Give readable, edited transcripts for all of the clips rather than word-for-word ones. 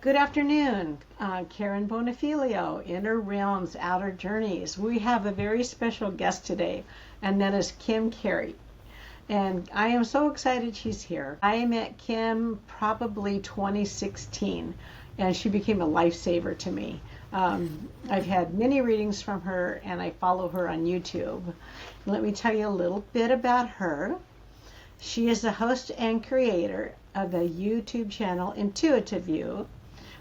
Good afternoon, Karen Bonifilio, Inner Realms, Outer Journeys. We have a very special guest today, and that is Kim Carey. And I am so excited she's here. I met Kim probably 2016, and she became a lifesaver to me. I've had many readings from her, and I follow her on YouTube. Let me tell you a little bit about her. She is the host and creator of the YouTube channel Intuitiview,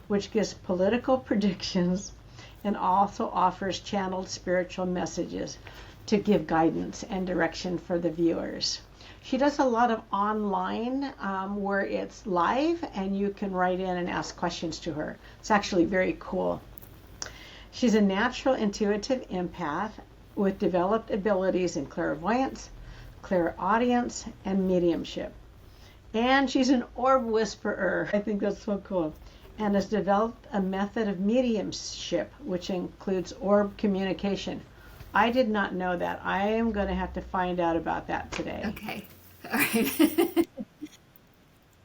which gives political predictions and also offers channeled spiritual messages to give guidance and direction for the viewers. She does a lot of online where it's live and you can write in and ask questions to her. It's actually very cool. She's a natural intuitive empath with developed abilities in clairvoyance, clairaudience, and mediumship. And she's an orb whisperer. I think that's so cool. And has developed a method of mediumship, which includes orb communication. I did not know that. I am going to have to find out about that today. Okay. All right.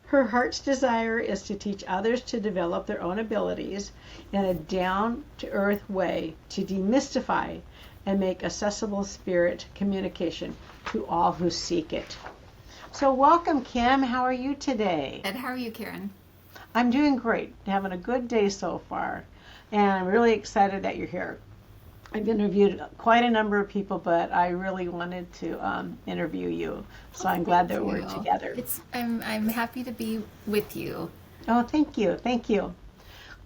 Her heart's desire is to teach others to develop their own abilities in a down-to-earth way to demystify and make accessible spirit communication to all who seek it. So welcome, Kim. How are you today? And how are you, Karen? I'm doing great. Having a good day so far. And I'm really excited that you're here. I've interviewed quite a number of people, but I really wanted to interview you. So I'm glad that we're together. I'm happy to be with you. Oh, thank you. Thank you.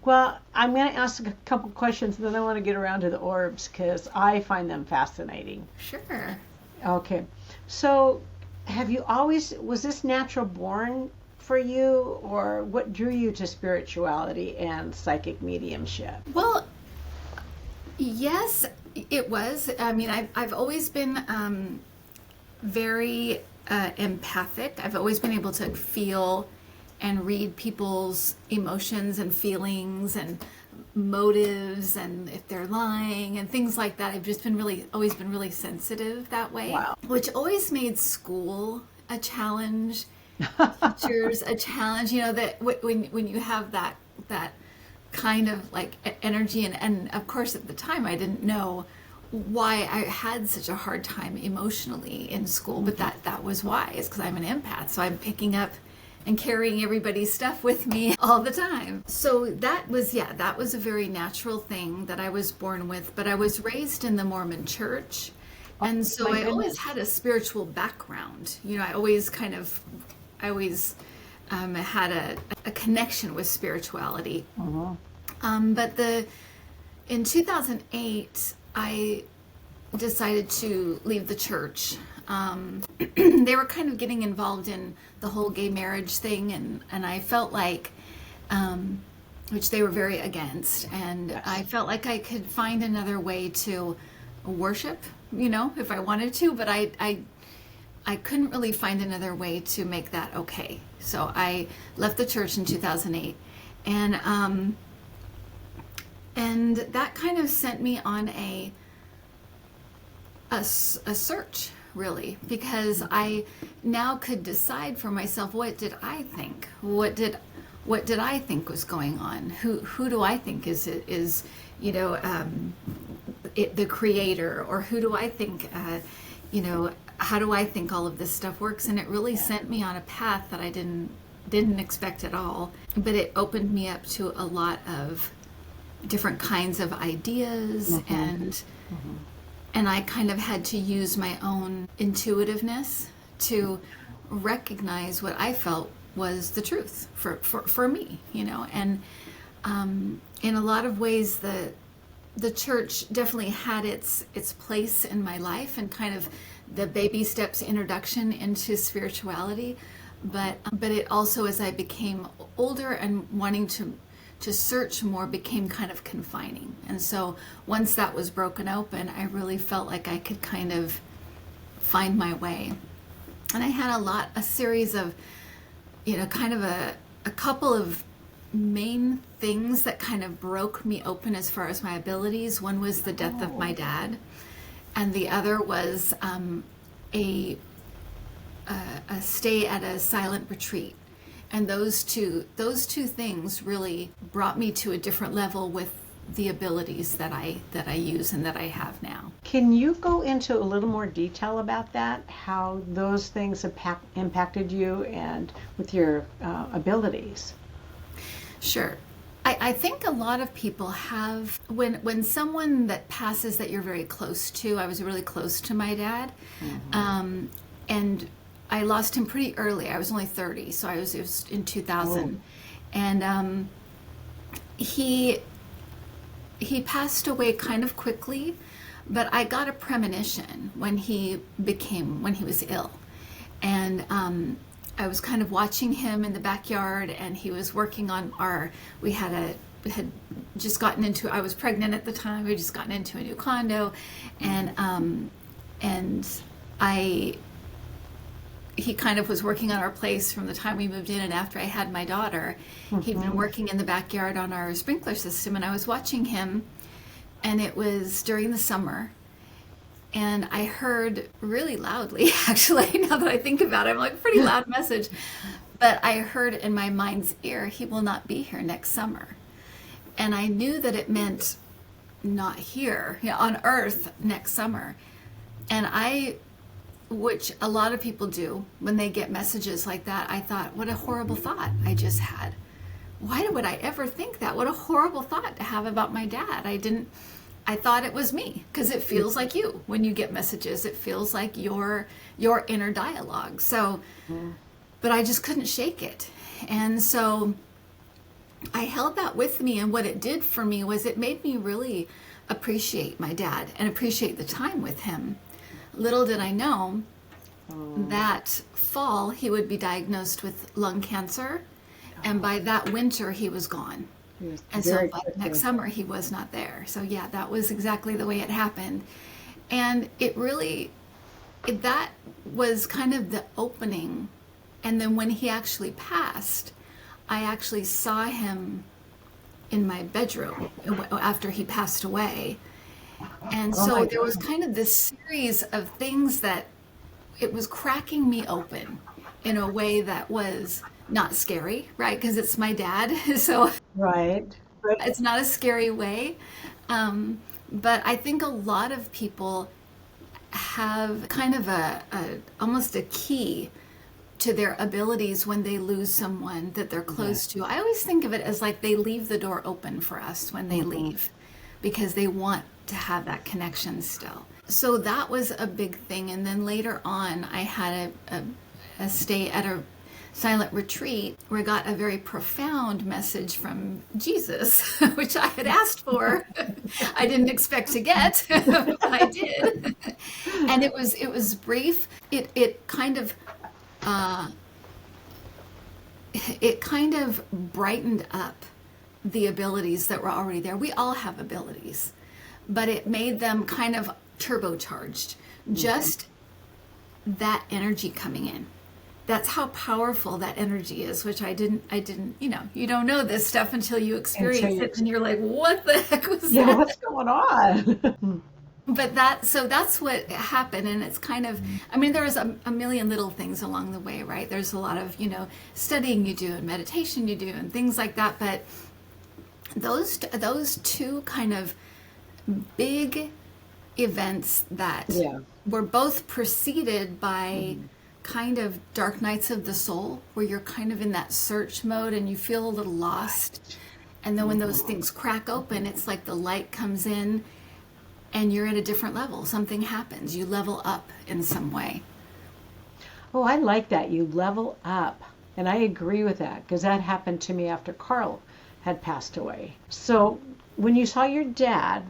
Well, I'm going to ask a couple questions, and then I want to get around to the orbs because I find them fascinating. Sure. Okay. So was this natural born for you, or what drew you to spirituality and psychic mediumship? Well, yes, it was. I mean, I've always been very empathic. I've always been able to feel and read people's emotions and feelings and motives and if they're lying and things like that. I've just always been really sensitive that way. Wow. Which always made school a challenge, teachers a challenge, that when you have that kind of like energy and of course at the time I didn't know why I had such a hard time emotionally in school, but that was why. It's because I'm an empath, so I'm picking up and carrying everybody's stuff with me all the time. So that was a very natural thing that I was born with, but I was raised in the Mormon church. And so I always had a spiritual background. I always had a connection with spirituality. But in 2008, I decided to leave the church. They were kind of getting involved in the whole gay marriage thing, and I felt like, which they were very against, and yes. I felt like I could find another way to worship, if I wanted to, but I couldn't really find another way to make that okay. So I left the church in 2008, and that kind of sent me on a search, really, because I now could decide for myself, what did I think? What did I think was going on? Who do I think is the creator, or who do I think how do I think all of this stuff works? And it really sent me on a path that I didn't expect at all, but it opened me up to a lot of different kinds of ideas, and I kind of had to use my own intuitiveness to recognize what I felt was the truth for me, and in a lot of ways the church definitely had its place in my life and kind of the baby steps introduction into spirituality, but it also, as I became older and wanting to search more, became kind of confining. And so once that was broken open, I really felt like I could kind of find my way. And I had a series of, kind of a couple of main things that kind of broke me open as far as my abilities. One was the death of my dad, and the other was a stay at a silent retreat. And those two things really brought me to a different level with the abilities that I use and that I have now. Can you go into a little more detail about that? How those things impacted you and with your abilities? Sure. I think a lot of people have, when someone that passes that you're very close to, I was really close to my dad, and I lost him pretty early. I was only 30, so it was in 2000. And he passed away kind of quickly, but I got a premonition when he was ill. And I was kind of watching him in the backyard, and he was working on we had just gotten into, I was pregnant at the time, we had just gotten into a new condo, and he kind of was working on our place from the time we moved in and after I had my daughter. He'd been working in the backyard on our sprinkler system, and I was watching him, and it was during the summer, and I heard really loudly, actually, now that I think about it, I'm like, pretty loud message, but I heard in my mind's ear, he will not be here next summer. And I knew that it meant not here, on Earth next summer. And which a lot of people do when they get messages like that, I thought, what a horrible thought I just had. Why would I ever think that? What a horrible thought to have about my dad. I thought it was me, because it feels like you when you get messages. It feels like your inner dialogue. So, but I just couldn't shake it. And so I held that with me, and what it did for me was it made me really appreciate my dad and appreciate the time with him. Little did I know that fall he would be diagnosed with lung cancer, and by that winter he was gone. And so by next summer he was not there. So yeah, that was exactly the way it happened. And that was kind of the opening. And then when he actually passed, I actually saw him in my bedroom after he passed away. And so there was kind of this series of things that it was cracking me open in a way that was not scary, right? Because it's my dad. So right. It's not a scary way. But I think a lot of people have kind of almost a key to their abilities when they lose someone that they're close to. I always think of it as like they leave the door open for us when they leave, because they want to have that connection still. So that was a big thing. And then later on, I had a stay at a silent retreat where I got a very profound message from Jesus, which I had asked for. I didn't expect to get, but I did. And it was brief. It kind of brightened up the abilities that were already there. We all have abilities, but it made them kind of turbocharged. Just that energy coming in. That's how powerful that energy is, which I didn't, you don't know this stuff until you experience it, and you're like, what the heck was that? Yeah, what's going on? But that's what happened. And it's kind of, there was a million little things along the way, right? There's a lot of, studying you do and meditation you do and things like that. But those two kind of big events that were both preceded by kind of dark nights of the soul, where you're kind of in that search mode and you feel a little lost. And then when those things crack open, it's like the light comes in and you're at a different level. Something happens. You level up in some way. Oh, I like that. You level up. And I agree with that, because that happened to me after Carl had passed away. So when you saw your dad,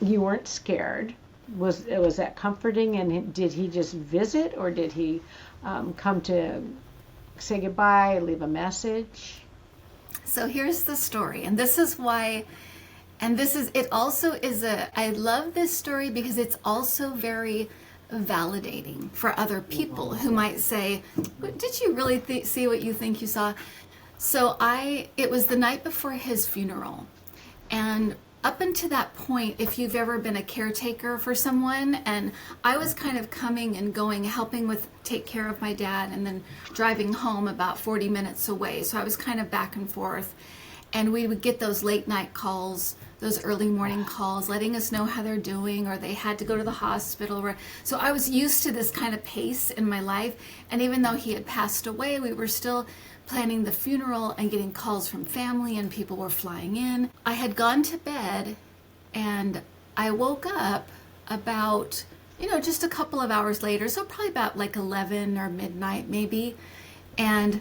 you weren't scared. Was that comforting? And did he just visit, or did he come to say goodbye, leave a message? So here's the story, and this is why, I love this story because it's also very validating for other people who might say, did you really see what you think you saw? So it was the night before his funeral, and up until that point, if you've ever been a caretaker for someone, and I was kind of coming and going, helping with take care of my dad, and then driving home about 40 minutes away. So I was kind of back and forth. And we would get those late night calls, those early morning calls, letting us know how they're doing, or they had to go to the hospital. So I was used to this kind of pace in my life. And even though he had passed away, we were still planning the funeral and getting calls from family, and people were flying in. I had gone to bed, and I woke up about, just a couple of hours later, so probably about like 11 or midnight maybe. And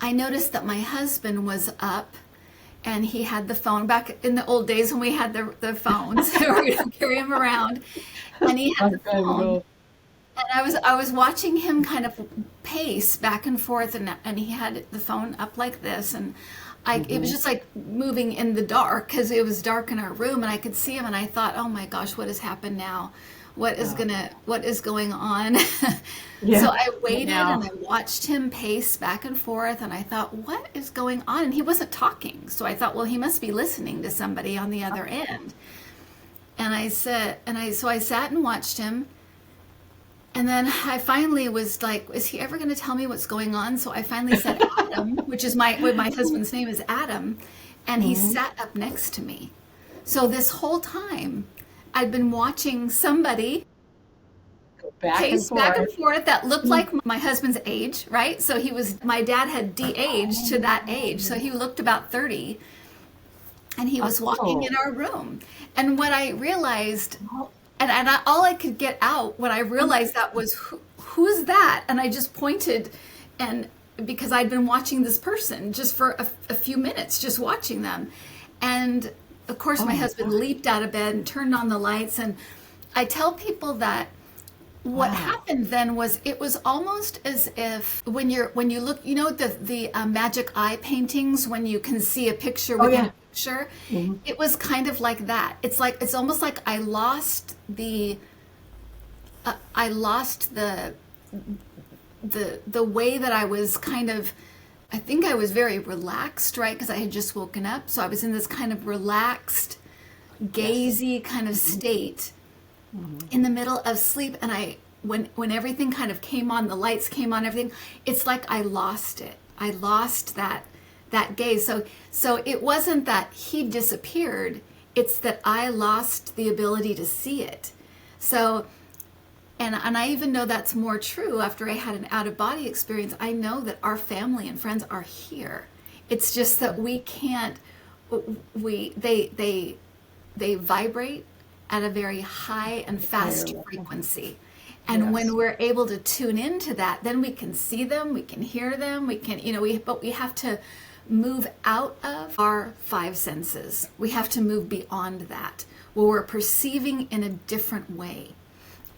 I noticed that my husband was up, and he had the phone. Back in the old days when we had the phones, we would carry him around, and he had the phone. And I was watching him kind of pace back and forth, and he had the phone up like this, and it was just like moving in the dark, because it was dark in our room, and I could see him, and I thought, oh my gosh, what has happened now? What is going on? Yeah. So I waited and I watched him pace back and forth, and I thought, what is going on? And he wasn't talking. So I thought, well, he must be listening to somebody on the other end. And so I sat and watched him. And then I finally was like, is he ever going to tell me what's going on? So I finally said Adam, which is my husband's name is Adam. And he sat up next to me. So this whole time I'd been watching somebody pace back and forth that looked like my husband's age, right? So my dad had de-aged to that age. So he looked about 30, and he was walking in our room. And what I realized, all I could get out when I realized that was, who's that? And I just pointed, and because I'd been watching this person just for a few minutes, just watching them. And of course, my husband leaped out of bed and turned on the lights. And I tell people that what happened then was, it was almost as if when you look, the magic eye paintings, when you can see a picture within a picture, it was kind of like that. It's almost like I lost the way that I was kind of, I think I was very relaxed, right? Because I had just woken up. So I was in this kind of relaxed, gazy kind of state in the middle of sleep. And when everything kind of came on, the lights came on, everything, it's like I lost it. I lost that gaze. So it wasn't that he disappeared. It's that I lost the ability to see it. So, and I even know that's more true after I had an out-of-body experience. I know that our family and friends are here. It's just that we can't, they vibrate at a very high and fast frequency. And when we're able to tune into that, then we can see them, we can hear them, we can, but we have to move out of our five senses. We have to move beyond that, where we're perceiving in a different way.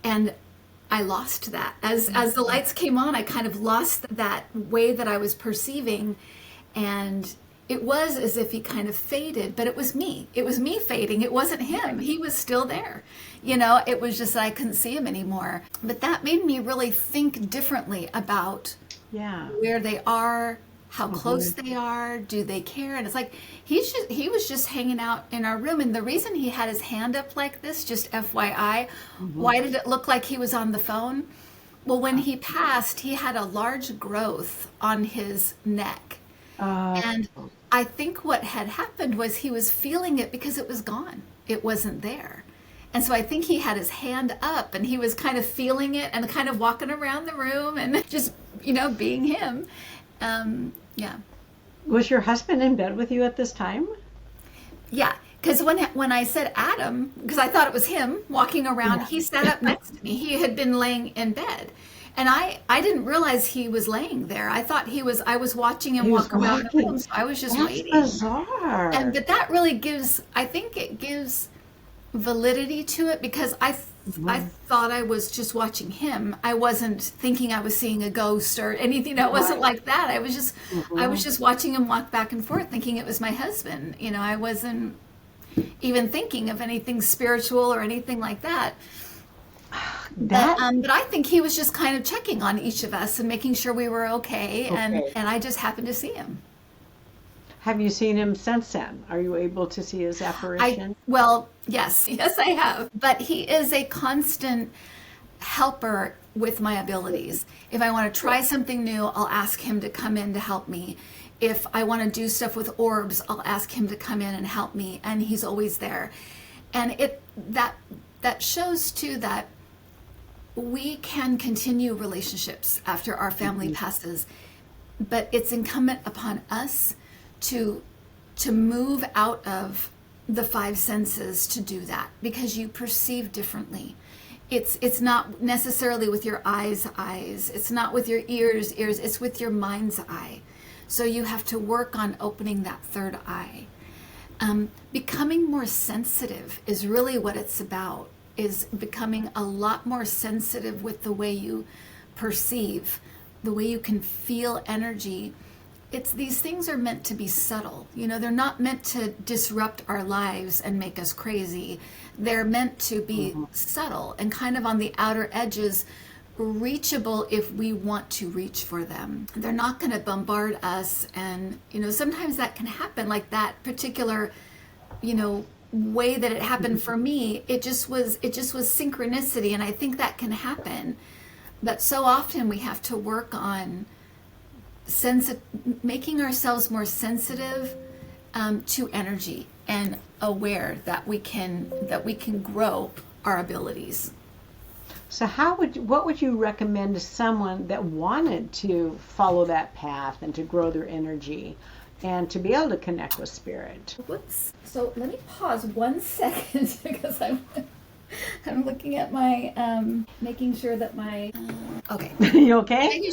And I lost that. As the lights came on, I kind of lost that way that I was perceiving. And it was as if he kind of faded, but it was me. It was me fading. It wasn't him. He was still there. It was just that I couldn't see him anymore. But that made me really think differently about where they are, how close they are, do they care? And it's like, he was just hanging out in our room. And the reason he had his hand up like this, just FYI, why did it look like he was on the phone? Well, when he passed, he had a large growth on his neck. And I think what had happened was he was feeling it because it was gone. It wasn't there. And so I think he had his hand up, and he was kind of feeling it and kind of walking around the room and just, being him. Was your husband in bed with you at this time? Yeah, because when I said Adam, because I thought it was him walking around, he sat up next to me. He had been laying in bed. And I didn't realize he was laying there. I thought I was watching him walk around the room, so I was just waiting. That's bizarre. But that really I think it gives validity to it, because I thought I was just watching him. I wasn't thinking I was seeing a ghost or anything. It wasn't like that. I was just watching him walk back and forth, thinking it was my husband. I wasn't even thinking of anything spiritual or anything like that. But I think he was just kind of checking on each of us and making sure we were okay. And I just happened to see him. Have you seen him since then? Are you able to see his apparition? Well, yes, yes, I have. But he is a constant helper with my abilities. If I want to try something new, I'll ask him to come in to help me. If I want to do stuff with orbs, I'll ask him to come in and help me, and he's always there. And that shows too that we can continue relationships after our family passes, but it's incumbent upon us to move out of the five senses to do that, because you perceive differently. It's not necessarily with your eyes. It's not with your ears. It's with your mind's eye. So you have to work on opening that third eye. Becoming more sensitive is really what it's about, is becoming a lot more sensitive with the way you perceive, the way you can feel energy. These things are meant to be subtle. They're not meant to disrupt our lives and make us crazy. They're meant to be subtle and kind of on the outer edges, reachable if we want to reach for them. They're not going to bombard us. And, sometimes that can happen, like that particular, way that it happened for me. It just was synchronicity. And I think that can happen. But so often we have to work on making ourselves more sensitive to energy and aware that we can grow our abilities. So what would you recommend to someone that wanted to follow that path and to grow their energy and to be able to connect with spirit? Whoops. So let me pause 1 second because I'm looking at my, making sure that my, okay. You okay? Making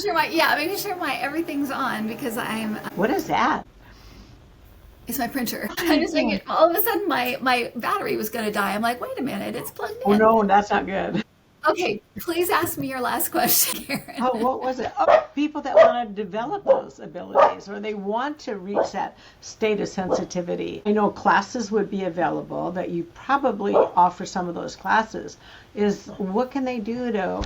sure my everything's on, because I'm. What is that? It's my printer. I'm just thinking, all of a sudden my battery was going to die. I'm like, wait a minute, it's plugged in. Oh no, that's not good. Okay, please ask me your last question, Karen. Oh, what was it? Oh, people that want to develop those abilities, or they want to reach that state of sensitivity. I know classes would be available, that you probably offer some of those classes. What can they do to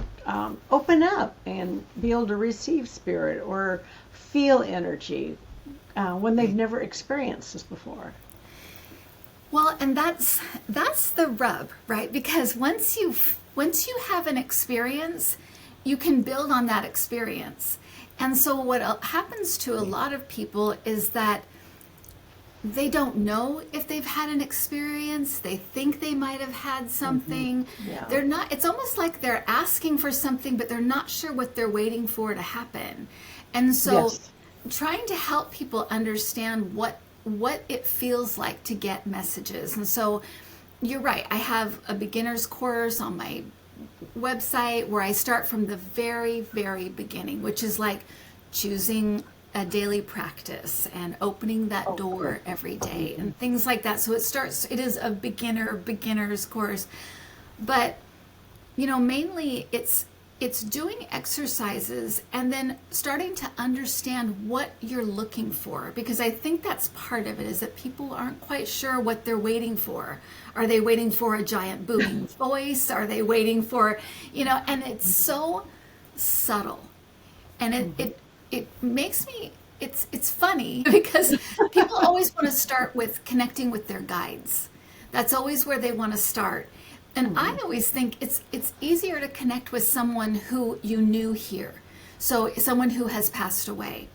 open up and be able to receive spirit or feel energy when they've never experienced this before? Well, and that's the rub, right? Because once you have an experience, you can build on that experience. And so what happens to a lot of people is that they don't know if they've had an experience. They think they might have had something. Yeah. They're not. It's almost like they're asking for something, but they're not sure what they're waiting for to happen. And so trying to help people understand what it feels like to get messages. And so you're right. I have a beginner's course on my website where I start from the very, very beginning, which is like choosing a daily practice and opening that door every day and things like that. So it is a beginner's course, but mainly it's doing exercises and then starting to understand what you're looking for, because I think that's part of it, is that people aren't quite sure what they're waiting for. Are they waiting for a giant booming voice? Are they waiting for, and it's so subtle. And it makes me, it's funny because people always want to start with connecting with their guides. That's always where they want to start. And I always think it's easier to connect with someone who you knew here. So someone who has passed away.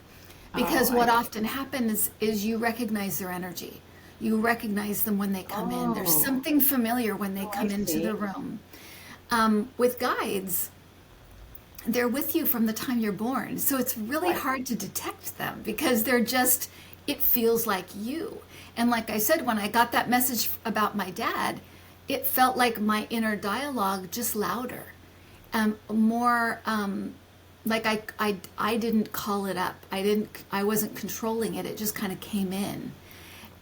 Because what often happens is you recognize their energy. You recognize them when they come in. There's something familiar when they come into the room. With guides, they're with you from the time you're born. So it's really hard to detect them because it feels like you. And like I said, when I got that message about my dad, it felt like my inner dialogue, just louder, more like I didn't call it up. I wasn't controlling it. It just kind of came in.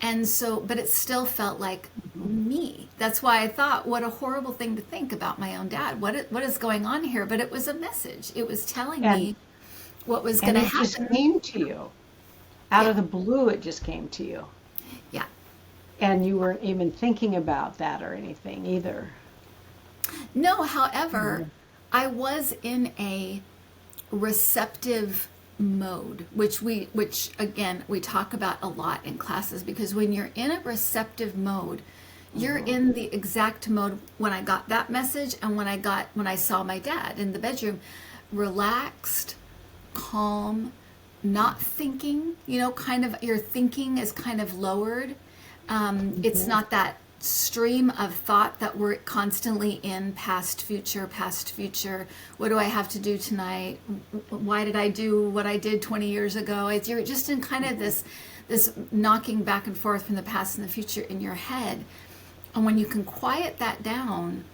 And so, but it still felt like me. That's why I thought, what a horrible thing to think about my own dad. What is going on here? But it was a message. It was telling me what was going to happen. It just came to you. Out of the blue, it just came to you. Yeah. And you weren't even thinking about that or anything either. No, however, I was in a receptive mode, which again we talk about a lot in classes, because when you're in a receptive mode, you're in the exact mode when I got that message and when I saw my dad in the bedroom, relaxed, calm, not thinking, kind of your thinking is kind of lowered. It's not that stream of thought that we're constantly in, past, future. What do I have to do tonight? Why did I do what I did 20 years ago? You're just in kind of this knocking back and forth from the past and the future in your head. And when you can quiet that down,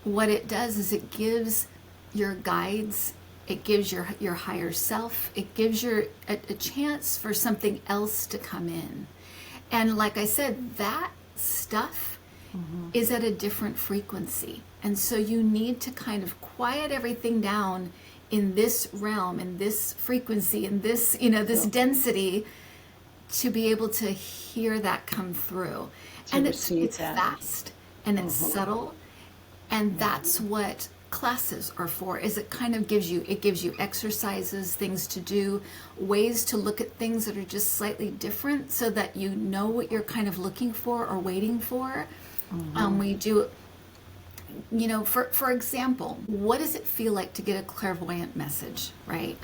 what it does is it gives your guides, it gives your higher self, it gives a chance for something else to come in. And like I said, that stuff is at a different frequency. And so you need to kind of quiet everything down in this realm, in this frequency, in this, this density, to be able to hear that come through. And it's fast and it's subtle. And that's what classes are for, is it kind of gives you exercises, things to do, ways to look at things that are just slightly different, so that you know what you're kind of looking for or waiting for. We do, for example, what does it feel like to get a clairvoyant message, right?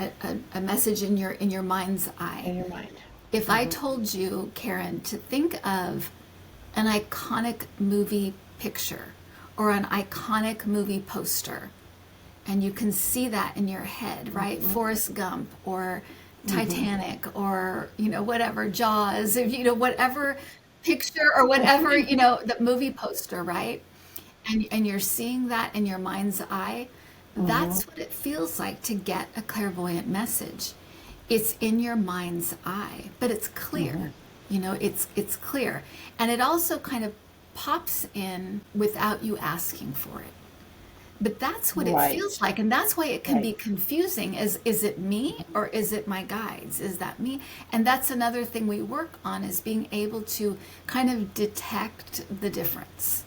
A message in your mind's eye. In your mind. If I told you, Karen, to think of an iconic movie picture or an iconic movie poster, and you can see that in your head, right? Forrest Gump or Titanic or, whatever, Jaws, whatever picture or whatever, the movie poster, right? And you're seeing that in your mind's eye. That's what it feels like to get a clairvoyant message. It's in your mind's eye, but it's clear. It's clear. And it also kind of pops in without you asking for it. But that's what it feels like, and that's why it can be confusing. Is it me or is it my guides? Is that me? And that's another thing we work on, is being able to kind of detect the difference,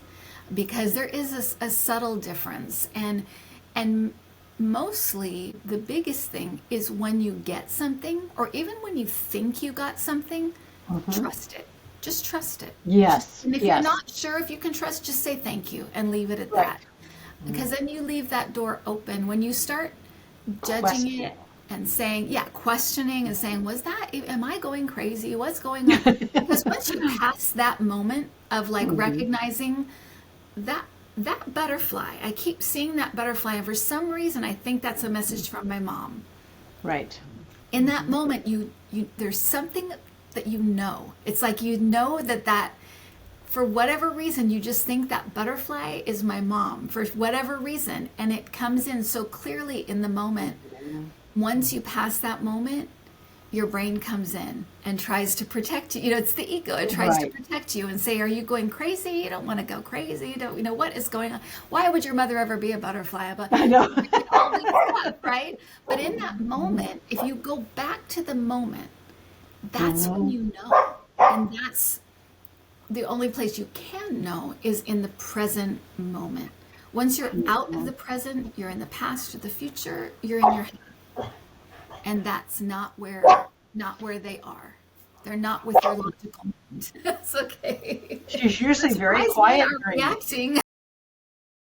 because there is a subtle difference. And mostly the biggest thing is when you get something, or even when you think you got something, trust it. Just trust it. Yes. And if you're not sure if you can trust, just say thank you and leave it at that. Because then you leave that door open. When you start judging it and saying, questioning and saying, am I going crazy? What's going on? Because once you pass that moment of recognizing that butterfly, I keep seeing that butterfly, and for some reason I think that's a message from my mom. Right. In that moment, you there's something that it's like that for whatever reason, you just think that butterfly is my mom, for whatever reason, and it comes in so clearly in the moment. Once you pass that moment, your brain comes in and tries to protect you. It's the ego. It tries to protect you and say, are you going crazy? You don't want to go crazy. You don't, what is going on? Why would your mother ever be a butterfly? But I know. all this stuff, right? But in that moment, if you go back to the moment, that's when you know. And that's the only place you can know, is in the present moment. Once you're out of the present, you're in the past or the future, you're in your head. And that's not where they are. They're not with your logical mind. That's okay. She's usually very quiet. Reacting.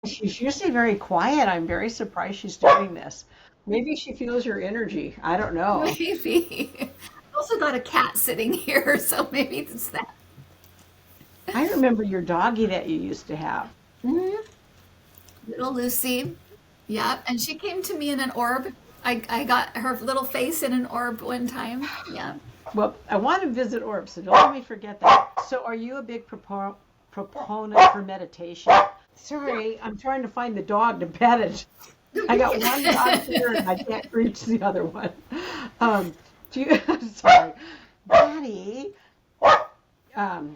She's usually very quiet. I'm very surprised she's doing this. Maybe she feels your energy. I don't know. Maybe. I've also got a cat sitting here, so maybe it's that. I remember your doggie that you used to have. Little Lucy. Yep. And she came to me in an orb. I got her little face in an orb one time. Yeah. Well, I want to visit orbs, so don't let me forget that. So are you a big proponent for meditation? Sorry, I'm trying to find the dog to pet it. I got one dog here and I can't reach the other one. Sorry. Daddy, I'm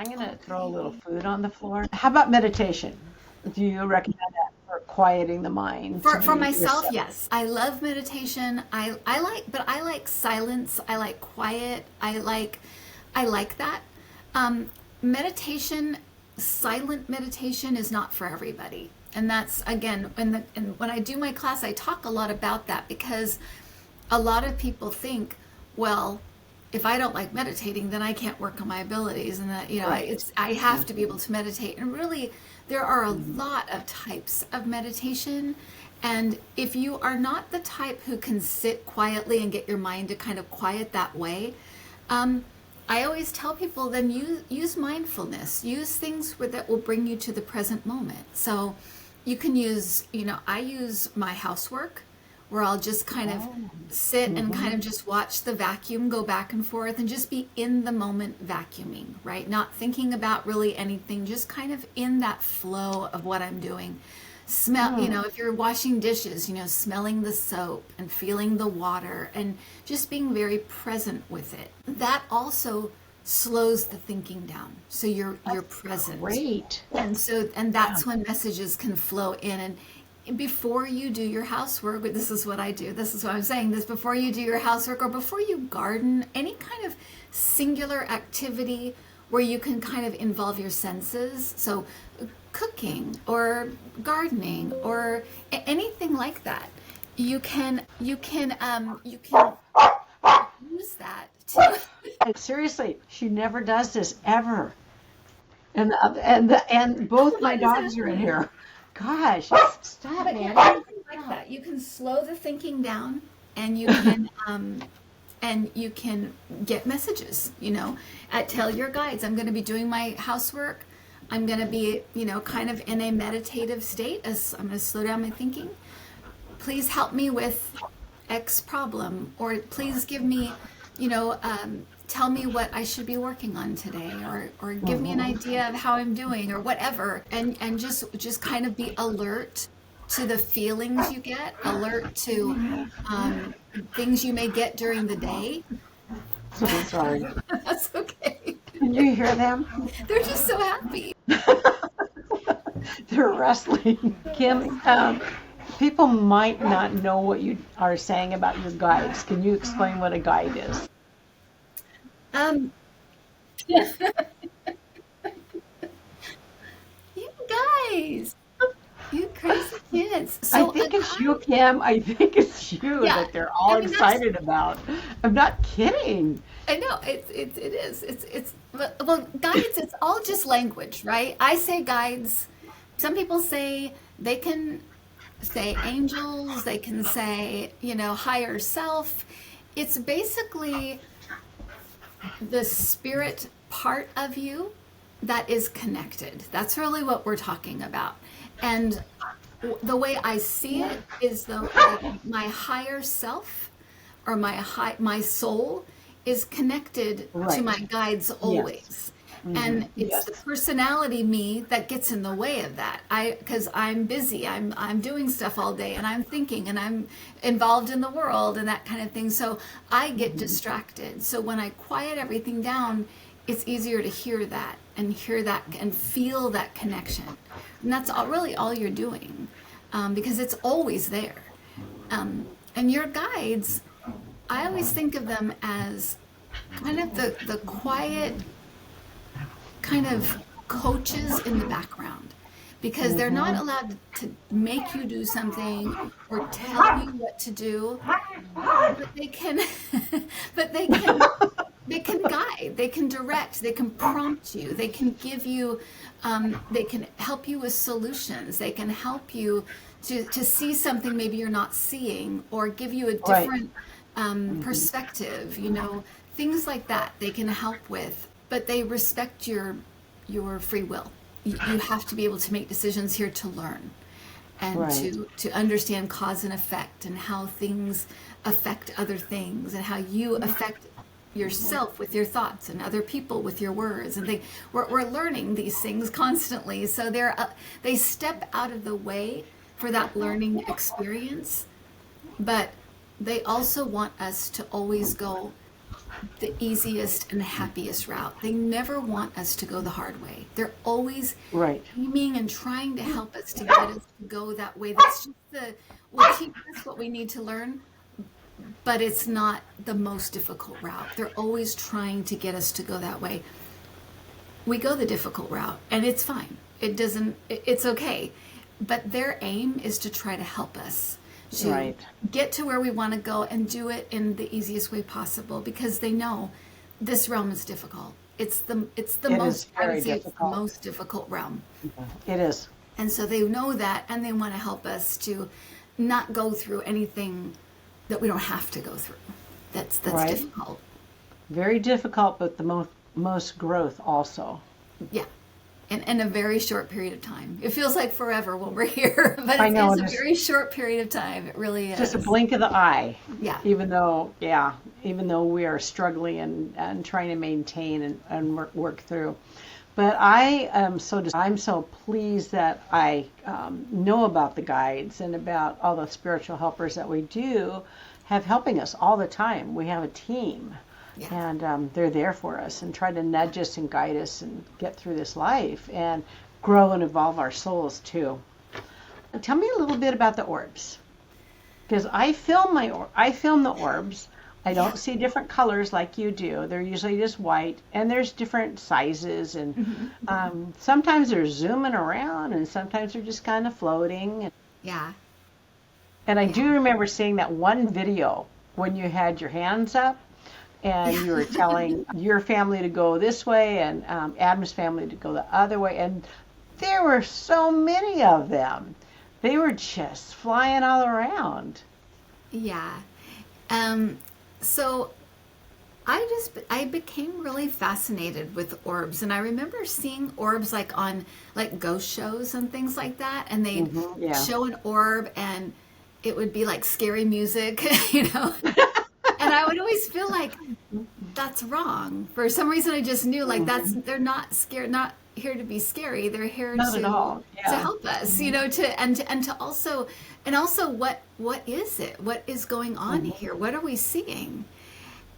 going to throw a little food on the floor. How about meditation? Do you recommend that for quieting the mind? For myself, yes. I love meditation. I like silence. I like quiet. I like that. Meditation, silent meditation, is not for everybody. And that's, again, when I do my class, I talk a lot about that, because a lot of people think, well, if I don't like meditating, then I can't work on my abilities, and that, Right. I have to be able to meditate. And really, there are a lot of types of meditation. And if you are not the type who can sit quietly and get your mind to kind of quiet that way, um, I always tell people, then use mindfulness, use things that will bring you to the present moment. So you can use, I use my housework, where I'll just kind of Oh. sit and kind Hmm. of just watch the vacuum go back and forth and just be in the moment vacuuming, right? Not thinking about really anything, just kind of in that flow of what I'm doing. Smell, Hmm. if you're washing dishes, smelling the soap and feeling the water and just being very present with it. That also slows the thinking down. So you're That's present. great. And Yeah. that's when messages can flow in. And before you do your housework, but this is what I do, this is what I'm saying, this before you do your housework or before you garden, any kind of singular activity where you can kind of involve your senses. So cooking or gardening or anything like that. You can use that to And seriously, she never does this ever. And both my what is dogs are in happening? here. Gosh, stop, But yeah, Manny. anything like Stop. that. You can slow the thinking down, and you can get messages. Tell your guides, I'm going to be doing my housework. I'm going to be, kind of in a meditative state as I'm going to slow down my thinking. Please help me with X problem, or please give me, tell me what I should be working on today, or give me an Hmm. idea of how I'm doing, or whatever, and just kind of be alert to the feelings you get, alert to um, things you may get during the day. So sorry. That's okay. Can you hear them? They're just so happy. They're wrestling. Kim, people might not know what you are saying about your guides. Can you explain what a guide is? Um, you guys, you crazy kids. I So a think it's you, guide, Kim. I think it's you yeah. that they're all I mean, that's excited about. I'm not kidding. I know it is. It's well, guides. It's all just language, right? I say guides. Some people say they can say angels. They can say higher self. It's basically the spirit part of you that is connected. That's really what we're talking about. And the way I see it is my higher self or my soul is connected to my Right. guides Yes. always. Hmm. And it's the Yes. personality me that gets in the way of that. Because I'm busy, I'm doing stuff all day, and I'm thinking, and I'm involved in the world, and that kind of thing. So I get Hmm. distracted. So when I quiet everything down, it's easier to hear that and feel that connection. And that's really all you're doing, because it's always there. And your guides, I always think of them as kind of the quiet kind of coaches in the background, because they're not Hmm. allowed to make you do something or tell you what to do, but they can but they can guide, they can direct, they can prompt you, they can give you they can help you with solutions, they can help you to see something maybe you're not seeing, or give you a Right. different Hmm. perspective, things like that they can help with, but they respect your free will. You have to be able to make decisions here to learn and Right. to understand cause and effect, and how things affect other things, and how you affect yourself with your thoughts, and other people with your words, and we're learning these things constantly, so they step out of the way for that learning experience, but they also want us to always go the easiest and happiest route. They never want us to go the hard way. They're always Right. aiming and trying to help us to get us to go that way. That's just will teach us what we need to learn, but it's not the most difficult route. They're always trying to get us to go that way. We go the difficult route, and it's fine. It's okay. But their aim is to try to help us, to Right. get to where we want to go and do it in the easiest way possible, because they know this realm is difficult. It's the It most, is I would very say it's the difficult. most difficult realm. It is. And so they know that, and they want to help us to not go through anything that we don't have to go through. That's Right. difficult. Very difficult, but the most growth also. Yeah. In a very short period of time. It feels like forever when we're here, but I know, it's it a is. very short period of time. It really is. Just a blink of the eye. Yeah. Even though we are struggling and trying to maintain and work through. But I'm so pleased that I know about the guides and about all the spiritual helpers that we do have helping us all the time. We have a team. Yeah. And they're there for us and try to nudge us and guide us and get through this life and grow and evolve our souls too. Tell me a little bit about the orbs, because I film the orbs. I don't see different colors like you do. They're usually just white, and there's different sizes, and sometimes they're zooming around, and sometimes they're just kind of floating. Yeah. And I do remember seeing that one video when you had your hands up. And you were telling your family to go this way and Adam's family to go the other way. And there were so many of them. They were just flying all around. Yeah. So I became really fascinated with orbs. And I remember seeing orbs like on like ghost shows and things like that. And they'd show an orb and it would be like scary music, you know. And I would always feel like that's wrong. For some reason, I just knew like they're not scared, not here to be scary. They're here Not at all. to help us, you know, to also what is it? What is going on here? What are we seeing?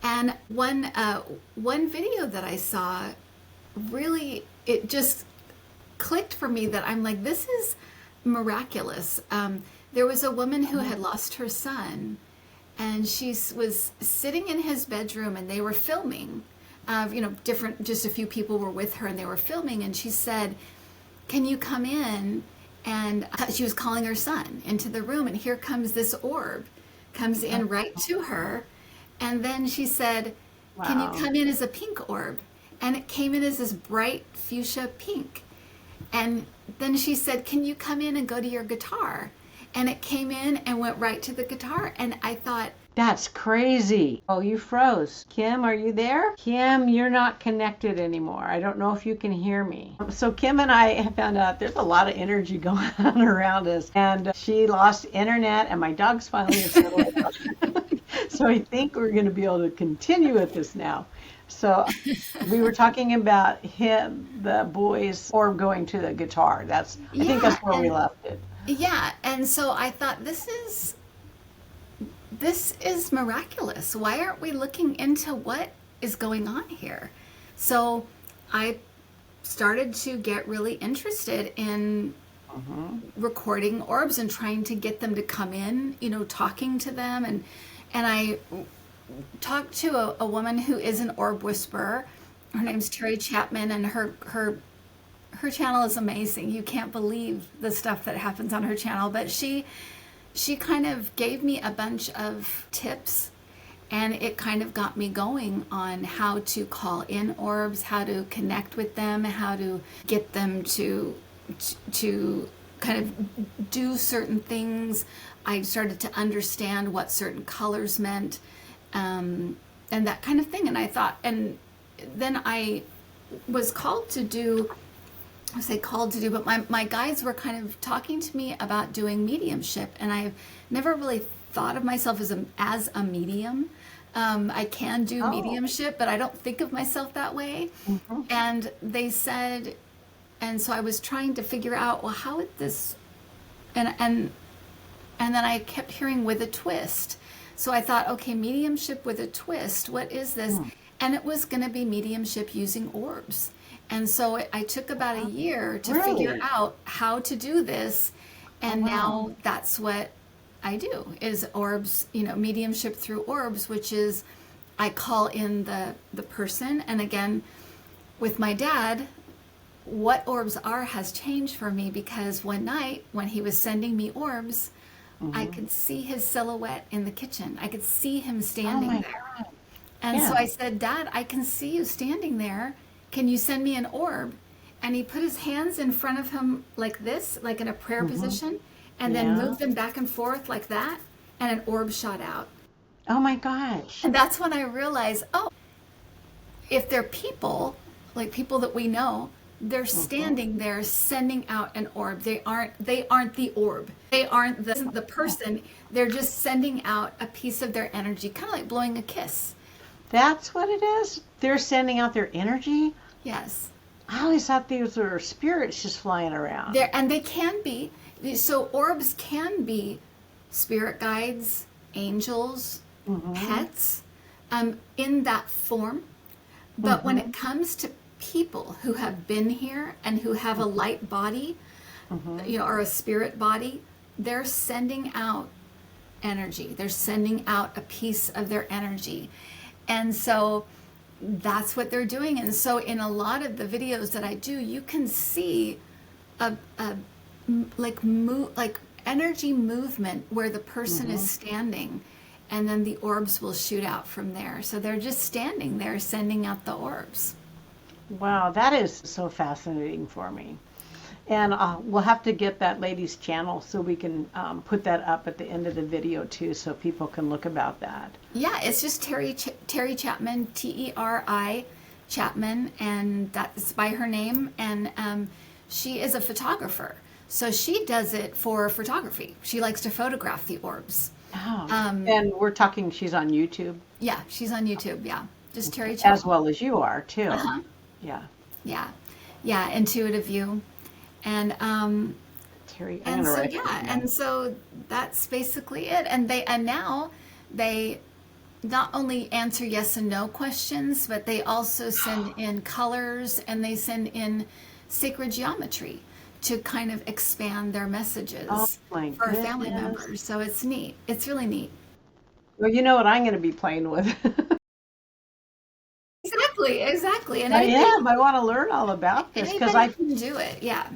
And one video that I saw, really, it just clicked for me that I'm like, this is miraculous. There was a woman who had lost her son. And she was sitting in his bedroom and they were filming, just a few people were with her and they were filming. And she said, can you come in? And she was calling her son into the room. And here comes this orb, comes in right to her. And then she said, can you come in as a pink orb? And it came in as this bright fuchsia pink. And then she said, can you come in and go to your guitar? And it came in and went right to the guitar. And I thought, that's crazy. Oh, you froze. Kim, are you there? Kim, you're not connected anymore. I don't know if you can hear me. So Kim and I have found out there's a lot of energy going on around us. And she lost internet and my dog's finally settled down. So I think we're going to be able to continue with this now. So we were talking about the boy's orb going to the guitar. I think that's where we left it. Yeah, and so I thought this is miraculous. Why aren't we looking into what is going on here? So I started to get really interested in recording orbs and trying to get them to come in, talking to them. And I talked to a woman who is an orb whisperer. Her name's Carey Chapman, and her channel is amazing. You can't believe the stuff that happens on her channel. But she kind of gave me a bunch of tips, and it kind of got me going on how to call in orbs, how to connect with them, how to get them to kind of do certain things. I started to understand what certain colors meant, and that kind of thing. And I thought, and then I was called to do, but my guides were kind of talking to me about doing mediumship, and I've never really thought of myself as a medium. I can do mediumship, but I don't think of myself that way. And they said, and so I was trying to figure out, well, how would this, and then I kept hearing with a twist. So I thought, okay, mediumship with a twist, what is this? And it was going to be mediumship using orbs. And so I took about a year to figure out how to do this. And now that's what I do, is orbs, mediumship through orbs, which is I call in the person. And again, with my dad, what orbs are has changed for me, because one night when he was sending me orbs, I could see his silhouette in the kitchen. I could see him Oh standing my there. God. And so Yeah. I said, Dad, I can see you standing there. Can you send me an orb? And he put his hands in front of him like this, like in a prayer position, and then Yeah. moved them back and forth like that, and an orb shot out. Oh my gosh. And that's when I realized, oh, if they're people, like people that we know, they're standing there sending out an orb. They aren't the orb. They aren't the person. They're just sending out a piece of their energy, kind of like blowing a kiss. That's what it is? They're sending out their energy? Yes. I always thought these were spirits just flying around. And they can be. So orbs can be spirit guides, angels, pets, in that form. But when it comes to people who have been here and who have a light body, or a spirit body, they're sending out energy. They're sending out a piece of their energy. And so that's what they're doing. And so in a lot of the videos that I do, you can see like energy movement where the person is standing, and then the orbs will shoot out from there. So they're just standing there sending out the orbs. Wow, that is so fascinating for me. And we'll have to get that lady's channel so we can put that up at the end of the video too, so people can look about that. Yeah, it's just Terry Chapman, Teri Chapman, and that's by her name. And she is a photographer, so she does it for photography. She likes to photograph the orbs. Oh. And we're talking, she's on YouTube. Yeah, she's on YouTube. Yeah, just Terry Chapman. As well as you are too. Yeah. Yeah, Intuitiview. And Terry, and so write that down. and so that's basically it. And now they not only answer yes and no questions, but they also send in colors, and they send in sacred geometry to kind of expand their messages my for our family goodness. members. So it's neat. It's really neat. Well, you know what I'm going to be playing with. Exactly. And I am. I want to learn all about this because anybody can do it. Yeah.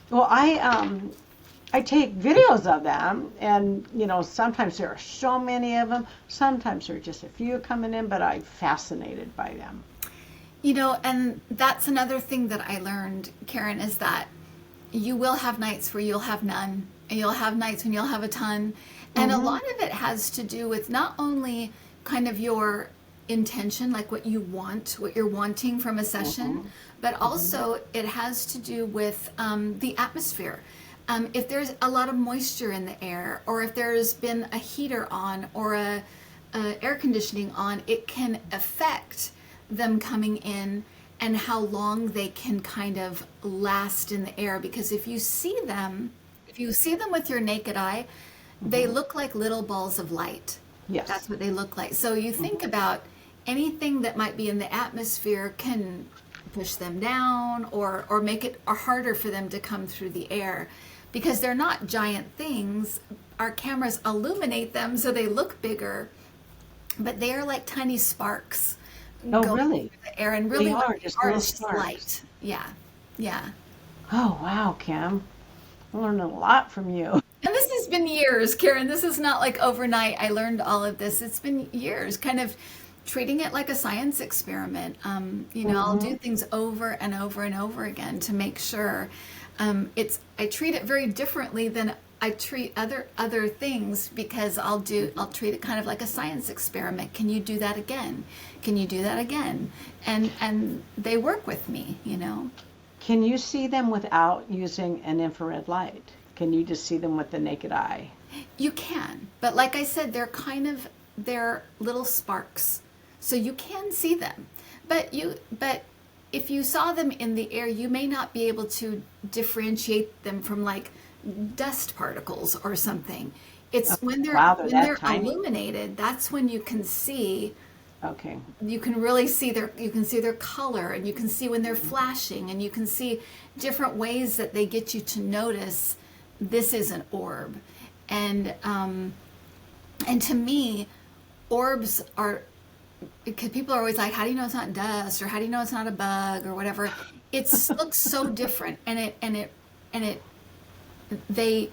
Well, I take videos of them, and sometimes there are so many of them. Sometimes there are just a few coming in, but I'm fascinated by them. And that's another thing that I learned, Karen, is that you will have nights where you'll have none, and you'll have nights when you'll have a ton. And a lot of it has to do with not only kind of your intention, like what you're wanting from a session, but also it has to do with the atmosphere. If there's a lot of moisture in the air, or if there's been a heater on or a air conditioning on, it can affect them coming in and how long they can kind of last in the air. Because if you see them with your naked eye, they look like little balls of light. Yes. That's what they look like. So you think about anything that might be in the atmosphere can push them down or make it harder for them to come through the air, because they're not giant things. Our cameras illuminate them so they look bigger, but they are like tiny sparks. Oh, really? Through the air, and really They what are they just are little is just sparks. light. Yeah. Oh, wow, Kim. I learned a lot from you. And this has been years, Karen. This is not like overnight I learned all of this. It's been years, kind of treating it like a science experiment. I'll do things over and over and over again to make sure. I treat it very differently than I treat other things, because I'll treat it kind of like a science experiment. Can you do that again? Can you do that again? And they work with me, Can you see them without using an infrared light? Can you just see them with the naked eye? You can, but like I said, they're little sparks, so you can see them. But if you saw them in the air, you may not be able to differentiate them from like dust particles or something. It's when they're tiny. illuminated, that's when you can see. Okay. You can really see their color, and you can see when they're flashing, and you can see different ways that they get you to notice this is an orb. And to me, orbs are, because people are always like, how do you know it's not dust, or how do you know it's not a bug, or whatever. It looks so different, and they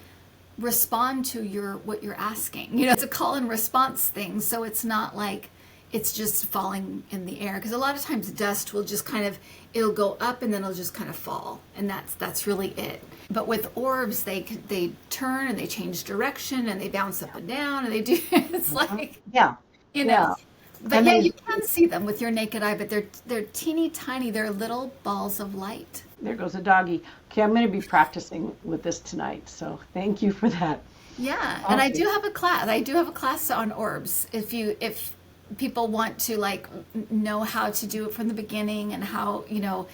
respond to what you're asking. You know, it's a call and response thing. So it's not like it's just falling in the air, because a lot of times dust will just kind of, it'll go up and then it'll just kind of fall, and that's really it. But with orbs, they turn and they change direction and they bounce up and down and they do it's like, Yeah. you know. Yeah. But And yeah, they, you can see them with your naked eye, but they're teeny tiny. They're little balls of light. there goes a doggy. Okay, I'm going to be practicing with this tonight, so thank you for that. Yeah, and I Okay. do have a class. I do have a class on orbs. If people want to like know how to do it from the beginning, and how, you know,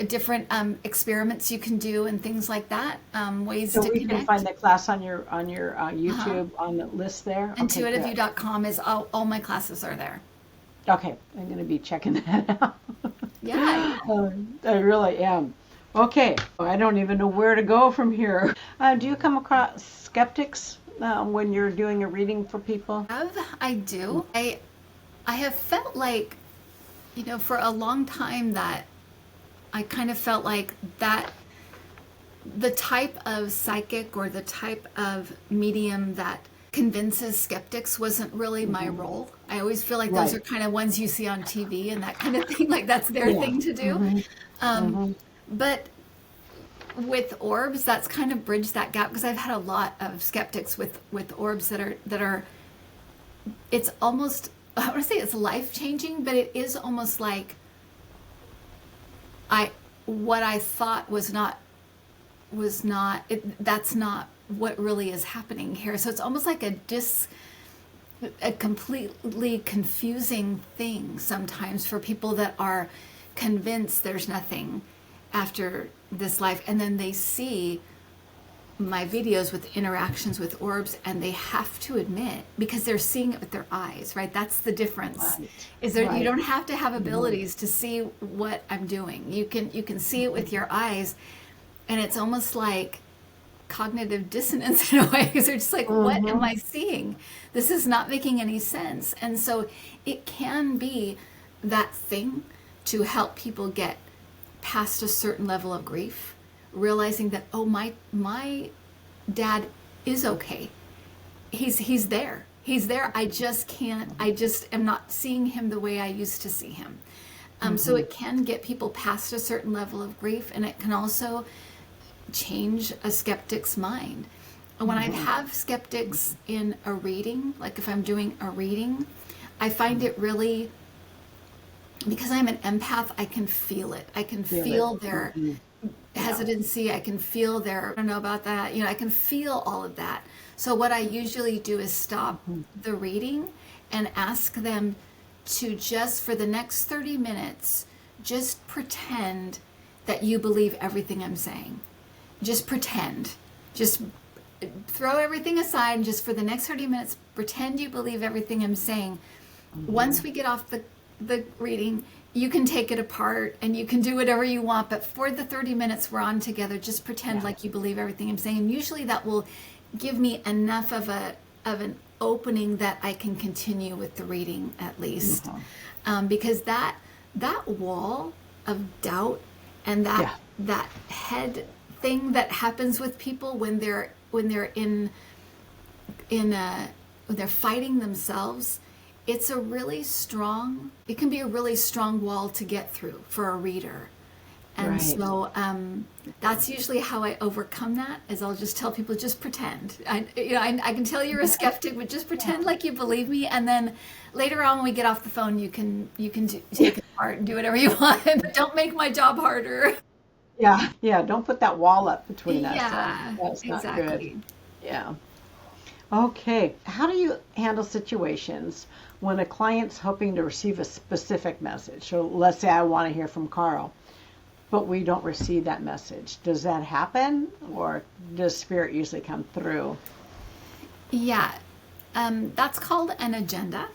different experiments you can do and things like that, ways So to we can connect. find the class on your Uh-huh. YouTube on the list there. Okay, good. Intuitiview.com is all my classes are there. Okay, I'm going to be checking that out. Yeah. I really am. Okay, I don't even know where to go from here. Do you come across skeptics when you're doing a reading for people? I do. I have felt like, you know, for a long time that I kind of felt like that the type of psychic or the type of medium that convinces skeptics wasn't really my role. I always feel like those Right. are kind of ones you see on TV and that kind of thing, like that's their Yeah. thing to do. hmm Um, hmm but with orbs, that's kind of bridged that gap, because I've had a lot of skeptics with orbs that are it's almost, I want to say it's life changing, but it is almost like I what I thought was not that's not what really is happening here. So it's almost like a completely confusing thing sometimes for people that are convinced there's nothing after this life, and then they see my videos with interactions with orbs, and they have to admit, because they're seeing it with their eyes, right? That's the difference. Right. Is there, you Right. don't have to have hmm abilities to see what I'm doing. You can see it with your eyes, and it's almost like cognitive dissonance in a way, because they're just like, what am hmm I seeing? This is not making any sense. And so it can be that thing to help people get past a certain level of grief, realizing that, oh, my dad is okay. He's there. He's there. I just am not seeing him the way I used to see him. So hmm it can get people past a certain level of grief, and it can also change a skeptic's mind. And when I hmm have skeptics in a reading, like if I'm doing a reading, I find it really, because I'm an empath, I can feel it. I can Feel it. feel their hmm Yeah. hesitancy. I can feel their, I don't know about that. You know, I can feel all of that. So what I usually do is stop hmm the reading and ask them to just, for the next 30 minutes, just pretend that you believe everything I'm saying. Just pretend. Just throw everything aside, and just for the next 30 minutes, pretend you believe everything I'm saying. hmm Once we get off the reading, you can take it apart and you can do whatever you want, but for the 30 minutes we're on together, just pretend Yeah. like you believe everything I'm saying. And usually that will give me enough of an opening that I can continue with the reading at least. hmm Because that wall of doubt and Yeah. that head thing that happens with people when they're when they're fighting themselves, it can be a really strong wall to get through for a reader. And Right. so that's usually how I overcome that, is I'll just tell people, just pretend. I can tell you're a skeptic, but just Yeah. pretend like you believe me. And then later on, when we get off the phone, you can take it apart and do whatever you want. But don't make my job harder. Yeah. Yeah. Don't put that wall up between us. Yeah, That's not good. exactly. Yeah. Okay. How do you handle situations when a client's hoping to receive a specific message? So let's say I want to hear from Carl, but we don't receive that message. Does that happen, or does spirit usually come through? Yeah, that's called an agenda.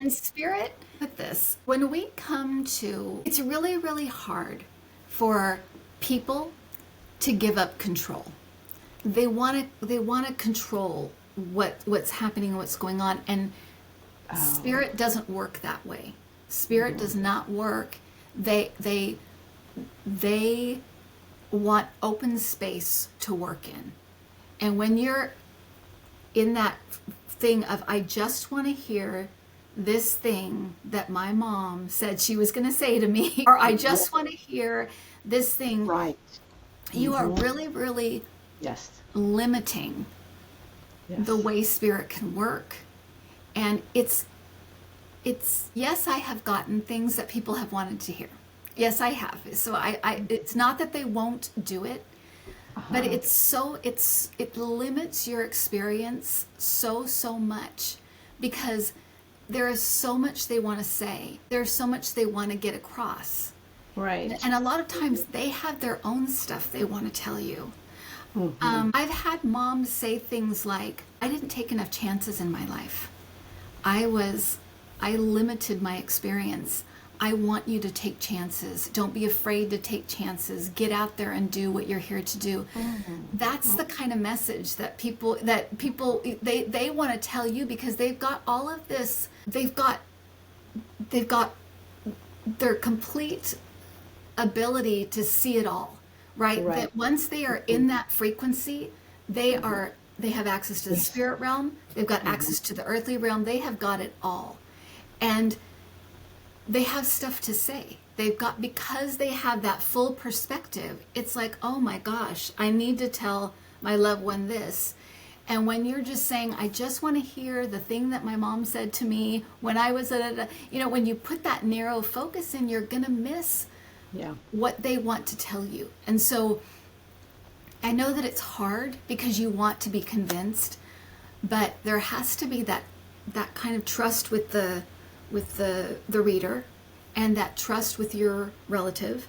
And spirit, with this, when we come to, it's really, really hard for people to give up control. They want to control what's happening, what's going on, and Oh. spirit doesn't work that way. Spirit does not work. They want open space to work in. And when you're in that thing of, I just want to hear this thing that my mom said she was going to say to me, or I just want to hear this thing, Right. you are really, really Yes. limiting Yes. the way spirit can work. And it's yes, I have gotten things that people have wanted to hear. Yes, I have. So I it's not that they won't do it, but it limits your experience so much, because there is so much they want to say. There's so much they want to get across. Right. And a lot of times they have their own stuff they want to tell you. I've had moms say things like, I didn't take enough chances in my life. I limited my experience. I want you to take chances. Don't be afraid to take chances. Get out there and do what you're here to do. That's the kind of message that people they want to tell you, because they've got all of this. They've got their complete ability to see it all, right? That once they are in that frequency, they have access to the spirit realm. They've got access to the earthly realm. They have got it all. And they have stuff to say. Because they have that full perspective, it's like, oh my gosh, I need to tell my loved one this. And when you're just saying, I just want to hear the thing that my mom said to me when I was when you put that narrow focus in, you're going to miss what they want to tell you. And so I know that it's hard because you want to be convinced, but there has to be that kind of trust with the reader, and that trust with your relative,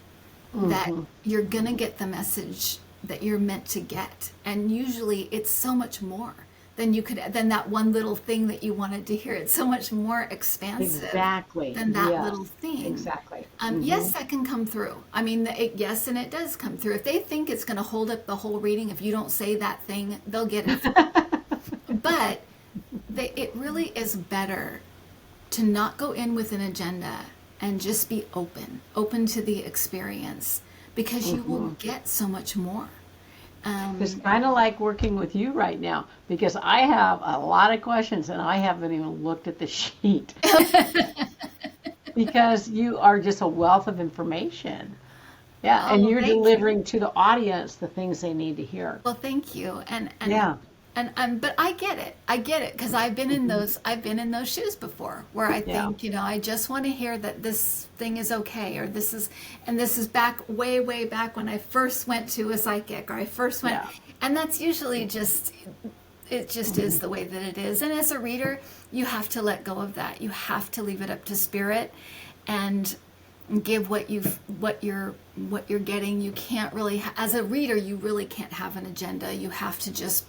that you're gonna get the message that you're meant to get. And usually it's so much more than that one little thing that you wanted to hear. It's so much more expansive than that little thing. Exactly. Yes, that can come through. I mean, yes, and it does come through. If they think it's going to hold up the whole reading, if you don't say that thing, they'll get it. But it really is better to not go in with an agenda and just be open to the experience, because you will get so much more. It's kind of like working with you right now, because I have a lot of questions and I haven't even looked at the sheet. Because you are just a wealth of information. Yeah, and you're delivering to the audience the things they need to hear. Well, thank you. But I get it, because I've been in those shoes before, where I think, I just want to hear that this thing is okay, or this is back way back when I first went to a psychic, or I first went, and that's usually it just is the way that it is. And as a reader, you have to let go of that. You have to leave it up to spirit and give what you're getting. You can't really, as a reader, you really can't have an agenda. You have to just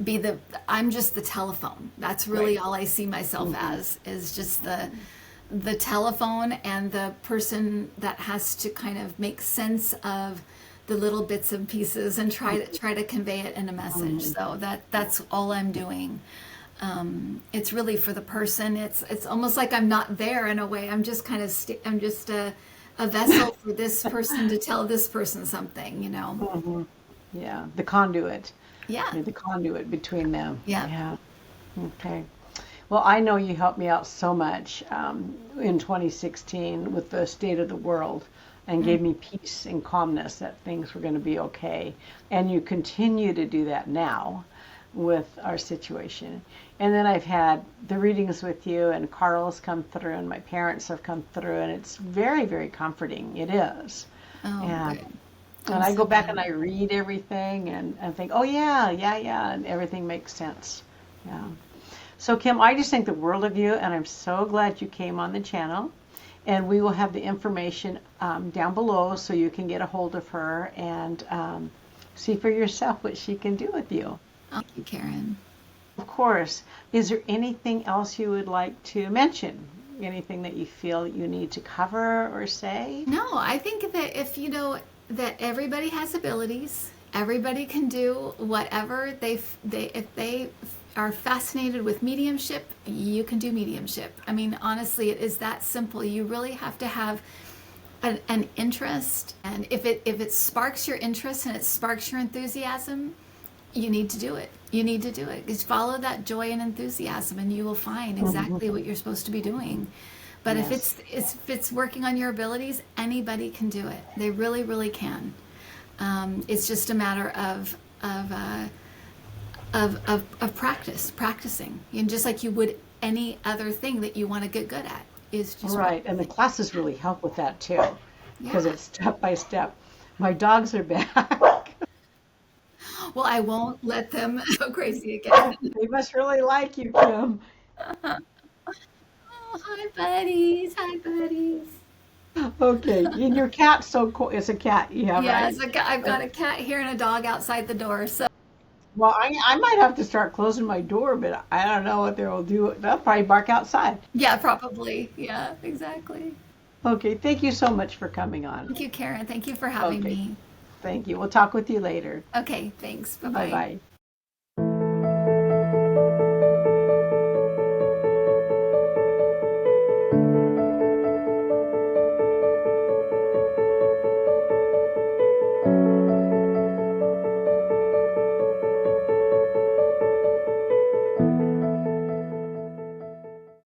be I'm just the telephone. That's really all I see myself as, is just the telephone, and the person that has to kind of make sense of the little bits and pieces and try to convey it in a message. So that's all I'm doing. It's really for the person. It's almost like I'm not there in a way. I'm just kind of I'm just a vessel for this person to tell this person something, Yeah, the conduit. Yeah. The conduit between them. Yeah. Okay. Well, I know you helped me out so much in 2016 with the state of the world, and gave me peace and calmness that things were going to be okay. And you continue to do that now with our situation. And then I've had the readings with you, and Carl's come through, and my parents have come through, and it's very, very comforting. It is. Oh, good. And I go back and I read everything and think, oh yeah, and everything makes sense. Yeah. So Kim, I just think the world of you, and I'm so glad you came on the channel. And we will have the information down below, so you can get a hold of her and see for yourself what she can do with you. Thank you, Karen. Of course. Is there anything else you would like to mention? Anything that you feel you need to cover or say? No, I think that if that everybody has abilities, everybody can do whatever if they are fascinated with mediumship, you can do mediumship. I mean, honestly, it is that simple. You really have to have an interest, and if it sparks your interest and it sparks your enthusiasm, you need to do it. You need to do it. Just follow that joy and enthusiasm, and you will find exactly what you're supposed to be doing. But Yes. if it's working on your abilities, anybody can do it. They really, really can. It's just a matter of practicing, and just like you would any other thing that you want to get good at, is just Right. And the classes really help with that too, because yeah. it's step by step. My dogs are back. Well, I won't let them go crazy again. They must really like you, Kim. Oh, hi, buddies. Hi, buddies. Okay. And your cat's so cool. It's a cat. Yeah, right? Yes, I've got a cat here and a dog outside the door. So, Well, I might have to start closing my door, but I don't know what they'll do. They'll probably bark outside. yeah, probably. Yeah, exactly. Okay. Thank you so much for coming on. Thank you, Karen. Thank you for having Okay. me. Thank you. We'll talk with you later. Okay, thanks. Bye Bye bye. bye.